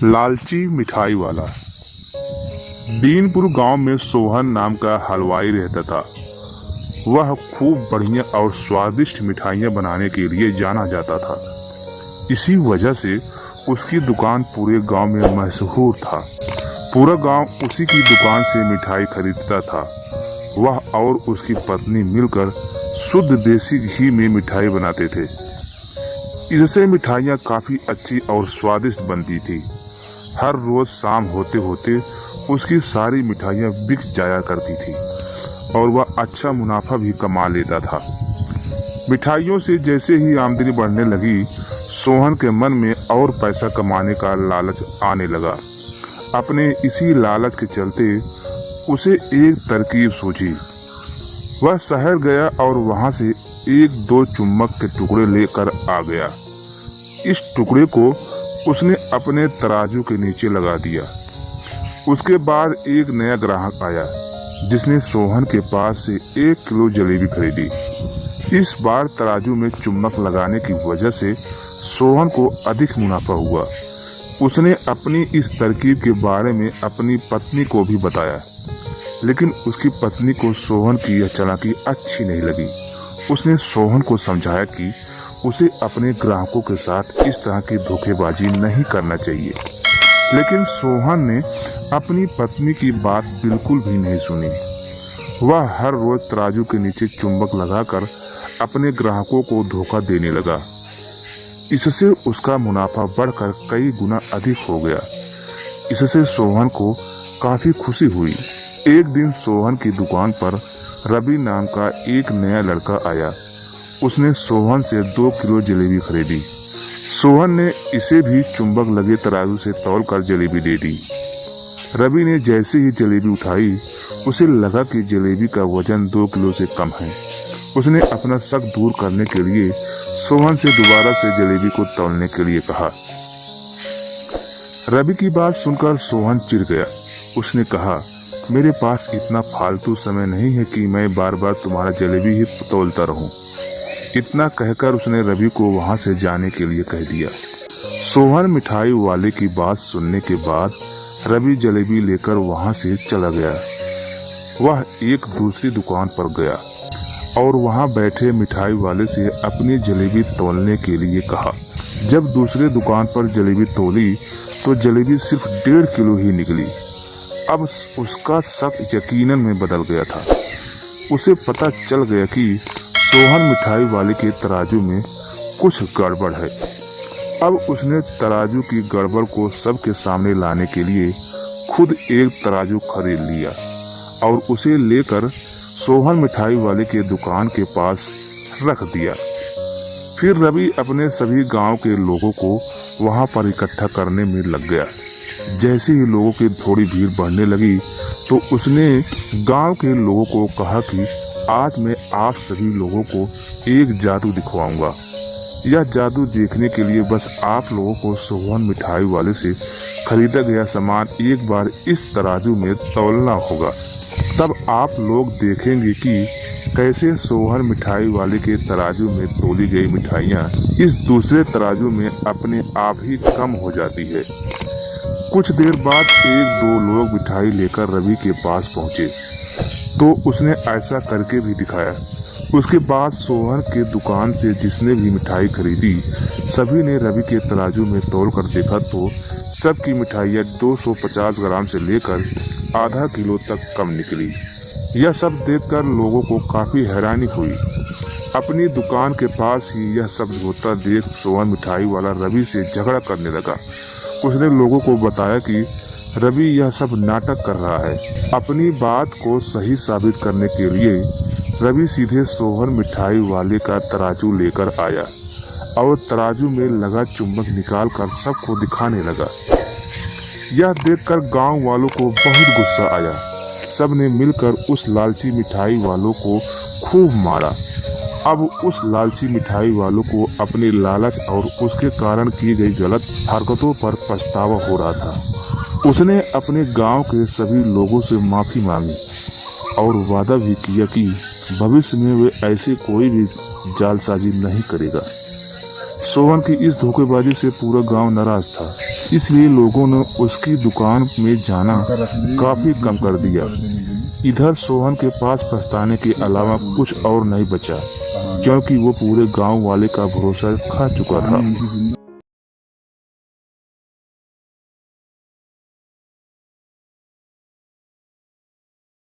लालची मिठाई वाला। दीनपुर गांव में सोहन नाम का हलवाई रहता था। वह खूब बढ़िया और स्वादिष्ट मिठाइयाँ बनाने के लिए जाना जाता था। इसी वजह से उसकी दुकान पूरे गांव में मशहूर था। पूरा गांव उसी की दुकान से मिठाई खरीदता था। वह और उसकी पत्नी मिलकर शुद्ध देसी घी में मिठाई बनाते थे। इससे मिठाइयाँ काफ़ी अच्छी और स्वादिष्ट बनती थी। हर रोज शाम होते होते उसकी सारी मिठाइयाँ बिक जाया करती थी और वह अच्छा मुनाफा भी कमा लेता था। मिठाइयों से जैसे ही आमदनी बढ़ने लगी, सोहन के मन में और पैसा कमाने का लालच आने लगा। अपने इसी लालच के चलते उसे एक तरकीब सूझी। वह शहर गया और वहां से 1-2 चुम्बक के टुकड़े लेकर आ गया। इस टुकड़े को उसने अपने तराजू के नीचे लगा दिया। उसके बाद एक नया ग्राहक आया जिसने सोहन के पास से 1 किलो जलेबी खरीदी। इस बार तराजू में चुम्बक लगाने की वजह से सोहन को अधिक मुनाफा हुआ। उसने अपनी इस तरकीब के बारे में अपनी पत्नी को भी बताया, लेकिन उसकी पत्नी को सोहन की यह चालाकी अच्छी नहीं लगी। उसने सोहन को समझाया कि उसे अपने ग्राहकों के साथ इस तरह की धोखेबाजी नहीं करना चाहिए, लेकिन सोहन ने अपनी पत्नी की बात बिल्कुल भी नहीं सुनी। वह हर रोज तराजू के नीचे चुम्बक लगाकर अपने ग्राहकों को धोखा देने लगा। इससे उसका मुनाफा बढ़कर कई गुना अधिक हो गया। इससे सोहन को काफी खुशी हुई। एक दिन सोहन की दुकान पर रवि नाम का एक नया लड़का आया। उसने सोहन से 2 किलो जलेबी खरीदी। सोहन ने इसे भी चुम्बक लगे तराजू से तौलकर जलेबी दे दी। रवि ने जैसे ही जलेबी उठाई, उसे लगा कि जलेबी का वजन 2 किलो से कम है। उसने अपना शक दूर करने के लिए सोहन से दोबारा से जलेबी को तौलने के लिए कहा। रवि की बात सुनकर सोहन चिढ़ गया। उसने कहा, मेरे पास इतना फालतू समय नहीं है कि मैं बार बार तुम्हारा जलेबी ही तौलता रहूं। इतना कहकर उसने रवि को वहां से जाने के लिए कह दिया। सोहन मिठाई वाले की बात सुनने के बाद रवि जलेबी लेकर वहां से चला गया। वह एक दूसरी दुकान पर गया और वहां बैठे मिठाई वाले से अपनी जलेबी तौलने के लिए कहा। जब दूसरे दुकान पर जलेबी तौली तो जलेबी सिर्फ 1.5 किलो ही निकली। अब उसका शक यकीनन में बदल गया था। उसे पता चल गया कि सोहन मिठाई वाले के तराजू में कुछ गड़बड़ है। अब उसने तराजू की गड़बड़ को सबके सामने लाने के लिए खुद एक तराजू खरीद लिया और उसे लेकर सोहन मिठाई वाले के दुकान के पास रख दिया। फिर रवि अपने सभी गांव के लोगों को वहां पर इकट्ठा करने में लग गया। जैसे ही लोगों की थोड़ी भीड़ बढ़ने लगी तो उसने गांव के लोगों को कहा कि आज मैं आप सभी लोगों को एक जादू दिखवाऊंगा। यह जादू देखने के लिए बस आप लोगों को सोहन मिठाई वाले से खरीदा गया सामान एक बार इस तराजू में तौलना होगा। तब आप लोग देखेंगे कि कैसे सोहन मिठाई वाले के तराजू में तौली गई मिठाइयाँ इस दूसरे तराजू में अपने आप ही कम हो जाती है। कुछ देर बाद 1-2 लोग मिठाई लेकर रवि के पास पहुँचे तो उसने ऐसा करके भी दिखाया। उसके बाद सोहन के दुकान से जिसने भी मिठाई खरीदी, सभी ने रवि के तराजू में तौल कर देखा तो सबकी मिठाइयाँ 250 ग्राम से लेकर आधा किलो तक कम निकली। यह सब देखकर लोगों को काफ़ी हैरानी हुई। अपनी दुकान के पास ही यह सब होता देख सोहन मिठाई वाला रवि से झगड़ा करने लगा। उसने लोगों को बताया कि रवि यह सब नाटक कर रहा है। अपनी बात को सही साबित करने के लिए रवि सीधे सोहन मिठाई वाले का तराजू लेकर आया और तराजू में लगा चुम्बक निकालकर सबको दिखाने लगा। यह देखकर गांव वालों को बहुत गुस्सा आया। सब ने मिलकर उस लालची मिठाई वालों को खूब मारा। अब उस लालची मिठाई वालों को अपने लालच और उसके कारण की गई गलत हरकतों पर पछतावा हो रहा था। उसने अपने गांव के सभी लोगों से माफ़ी मांगी और वादा भी किया कि भविष्य में वे ऐसी कोई भी जालसाजी नहीं करेगा। सोहन की इस धोखेबाजी से पूरा गांव नाराज था, इसलिए लोगों ने उसकी दुकान में जाना काफी कम कर दिया। इधर सोहन के पास पछताने के अलावा कुछ और नहीं बचा, क्योंकि वो पूरे गांव वाले का भरोसा खा चुका था।